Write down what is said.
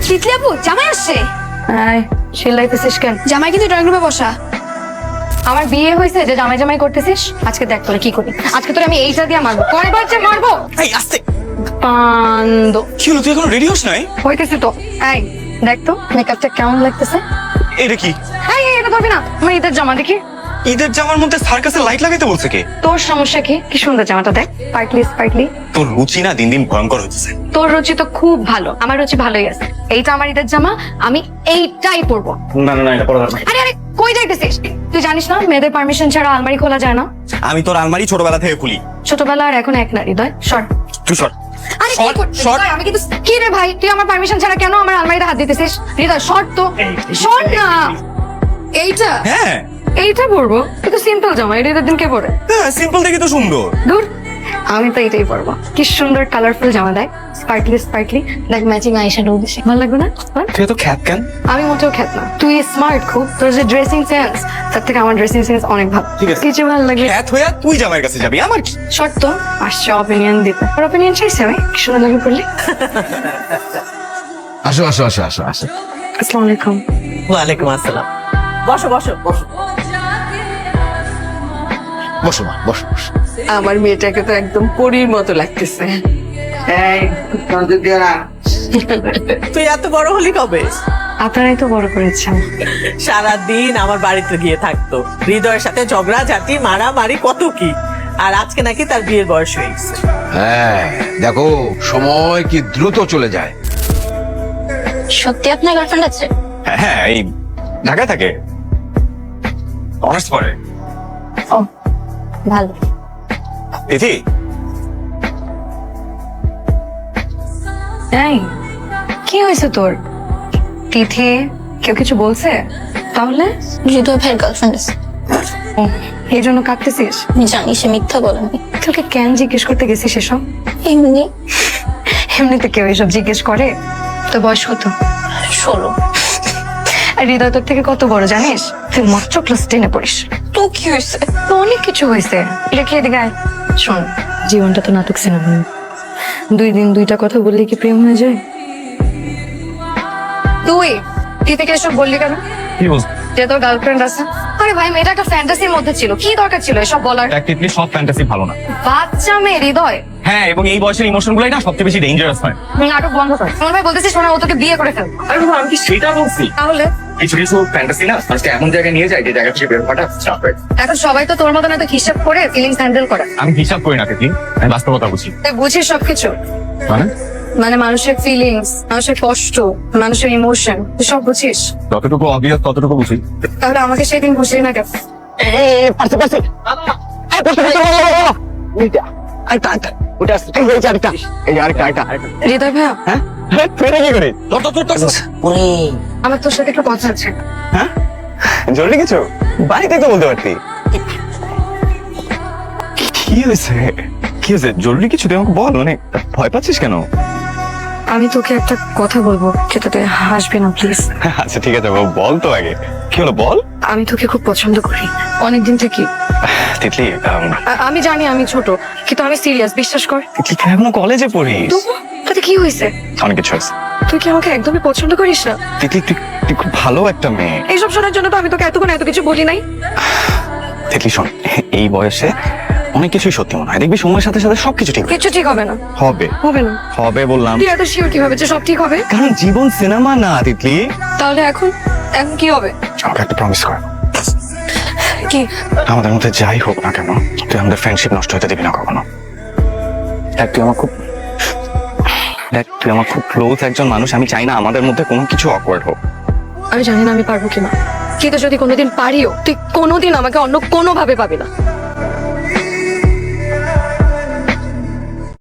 তিতলি আপু জামাই আসছে। হ্যাঁ চিল্লাইতেছিস কেন? জামাই কিন্তু ড্রয়িং রুমে বসা। আমার বিয়ে হয়েছে যে জামাই জামাই করতেছিস? আজকে দেখ তোরা কি করি। আজকে তোরা আমি এইটা দিয়ে মারবো, কয়বার যে মারবো। এই আস্তে, কান্দ কি হলো, তুই এখন রেডি হস নাই? হইতেছে তো। এই দেখ তো মেকআপটা কেমন লাগতেছে। এটা কি? এই এটা ধরবি না, আমার ঈদের জামা দেখি। ঈদের জামার মধ্যে সার্কাসে লাইট লাগাইতে বলছে কে? তোর সমস্যা কি? কি সুন্দর জামাটা দেখ, স্পার্কলি স্পার্কলি। তোর রুচি না দিন দিন ভয়ঙ্কর হচ্ছে। তোর রুচি তো খুব ভালো, আমার রুচি ভালোই আছে। এইটা আমার ঈদের জামা, আমি এইটাই পরবো। না না না, এটা পড়া যাবে না। আরে আরে কই যাইতেছিস? তুই জানিস না মেয়েদের পারমিশন ছাড়া আলমারি খোলা যায় না। আমি তোর আলমারি ছোটবেলা থেকে খুলি। ছোটবেলা আর এখন এক না হৃদয়, সর। তুই সর। আরে কি শর্ট, করছিস? শর্ট। আমি কিন্তু কি রে ভাই, তুই আমার পারমিশন ছাড়া কেন আমার আলমারিতে হাত দিতেছিস? হৃদয় সর তো, সর না। এইটা হ্যাঁ এইটা পরবো, কিন্তু সিম্পল জামা, এটা ঈদের দিন কে পরে? হ্যাঁ, সিম্পল দেখি তো সুন্দর। দূর, আমি তো এটাই পরবো। কি সুন্দর কালারফুল জামা, দেখ স্পার্কলি স্পার্কলি, দেখ ম্যাচিং আইশ্যাডো দিছে, ভালো লাগবে না? বল। তুই তো খ্যাত কেন? আমি মোটেও খ্যাত না, তুই স্মার্ট খুব, তোর যে ড্রেসিং সেন্স তার থেকে আমার ড্রেসিং সেন্স অনেক ভালো। ঠিক আছে। কিছু ভালো লাগবে। খ্যাত হইয়া তুই জামাইয়ের কাছে যাবি, আমার কি? শর্ত আসছে অপিনিয়ন দিতে, তোর অপিনিয়ন চাইছে আমি কি সুন্দর লাগে পড়লি। আসো আসো আসো আসো আসো। আসসালামু আলাইকুম। ওয়ালাইকুম আসসালাম। বসো বসো বসো। বসো মা, বসো বসো। আমার মেয়েটাকে তো একদম পরীর মতো লাগতেছে। তুই এত বড় হলি কবে? আপনারাই তো বড় করেছেন। সারাদিন আমার বাড়িতে গিয়ে থাকতো, হৃদয়ের সাথে ঝগড়া ঝাঁটি মারামারি কত কি। আর আজকে নাকি তার বিয়ের বয়স হয়ে গেছে। হ্যাঁ দেখো, সময় কি দ্রুত চলে যায়। সত্যি আপনার গার্লফ্রেন্ড আছে? হ্যাঁ, এই ঢাকায় থাকে, অনার্স পড়ে। ও ভালো। তিথি, এই কি হয়েছে তোর? তিথি কেউ কিছু বলছে? তাহলে হৃদয় ভাইয়ের গার্লফ্রেন্ড আছে। ও, এই জন্য কাঁদতেছিস? আমি জানি সে মিথ্যা বলেনি। তোকে কেন জিজ্ঞেস করতে গেছিস এসব? এমনি এমনিতে কেউ এসব জিজ্ঞেস করে? তোর বয়স কত? 16। আর হৃদয় তোর থেকে কত বড় জানিস? তুই মাত্র ক্লাস 10-এ পড়িস। তো কি হয়েছে? তো অনেক কিছু হয়েছে, দেখি এদিকে আয়। শোন, জীবনটা তো নাটক সিনেমা, 2 দিন 2টা কথা বললে কি প্রেম হয়ে যায়? তুই থেকে এসব বললি কেন? কি বলছ? যে তোর গার্লফ্রেন্ড আছে? আরে ভাই মেয়েটা একটা ফ্যান্টাসির মধ্যে ছিল, কি দরকার ছিল এসব বলার? অ্যাকচুয়ালি সব ফ্যান্টাসি ভালো না। বাচ্চা মেয়ে হৃদয়, হ্যাঁ, এবং এই বয়সের ইমোশন গুলাই না সবচেয়ে বেশি ডেঞ্জারাস হয়। নাটক বন্ধ কর। আমার ভাই বলতেছিস শোনা, ও তোকে বিয়ে করে ফেলবে। আরে বাবা, আমি কি সেটা বলছি? তাহলে কিছু কিছু ফ্যান্টাসি না আজকে এমন জায়গায় নিয়ে যায় যে জায়গা থেকে বের হওয়াটা চাপ হয়। এখন সবাই তো তোর মতন এত হিসাব করে ফিলিংস হ্যান্ডেল করে। আমি হিসাব করি না তিথি, আমি বাস্তবতা বুঝি। তুই বুঝিস সবকিছু, মানে মানে মানুষের ফিলিংস, মানুষের কষ্ট, মানুষের ইমোশন, তুই সব বুঝিস। যতটুকু অবভিয়াস ততটুকু বুঝি। তাহলে আমাকে সেদিন বুঝলি না কেন? হৃদয় ভাইয়া, আমার তোর সাথে একটু কথা আছে। হ্যাঁ, জরুরি কিছু? বাড়িতে তো বলতে পারতি। কি হয়েছে? কি হয়েছে? জরুরি কিছু তুই আমাকে বল, মানে ভয় পাচ্ছিস কেন? আমি তোকে একটা কথা বলবো, যেটা তুই হাসবি না প্লিজ। আচ্ছা ঠিক আছে, বল তো আগে কি হলো বল। আমি তোকে খুব পছন্দ করি অনেকদিন থেকে। তিতলি, আমি জানি আমি ছোট, কিন্তু আমি সিরিয়াস, বিশ্বাস কর। তুই এখনো কলেজে পড়িস? তবু তাতে কি হয়েছে? অনেক কিছু হয়েছে। তুই কি আমাকে একদমই পছন্দ করিস না? তিতলি, তুই খুব ভালো একটা মেয়ে। এইসব শোনার জন্য তো আমি তোকে এতক্ষণ এত কিছু বলি নাই। তিতলি শোন, এই বয়সে অনেক কিছুই সত্যি মনে হয়, দেখবি সময়ের সাথে সাথে সবকিছু ঠিক কিছু ঠিক হবে না। হবে। হবে না? হবে বললাম। তুই এত শিওর কিভাবে যে সব ঠিক হবে? কারণ জীবন সিনেমা না তিতলি। তাহলে এখন এখন কি হবে? আমাকে একটা প্রমিস কর, কি? আমাদের মধ্যে যাই হোক না কেন তুই আমাদের ফ্রেন্ডশিপ নষ্ট হতে দিবি না কখনো। দেখ তুই আমার খুব ক্লোজ একজন মানুষ, আমি চাই না আমাদের মধ্যে কোনো কিছু অকওয়ার্ড হোক। আমি জানি না আমি পারবো কিনা, কিন্তু যদি কোনোদিন পারিও তুই কোনোদিন আমাকে অন্য কোনো ভাবে পাবি না।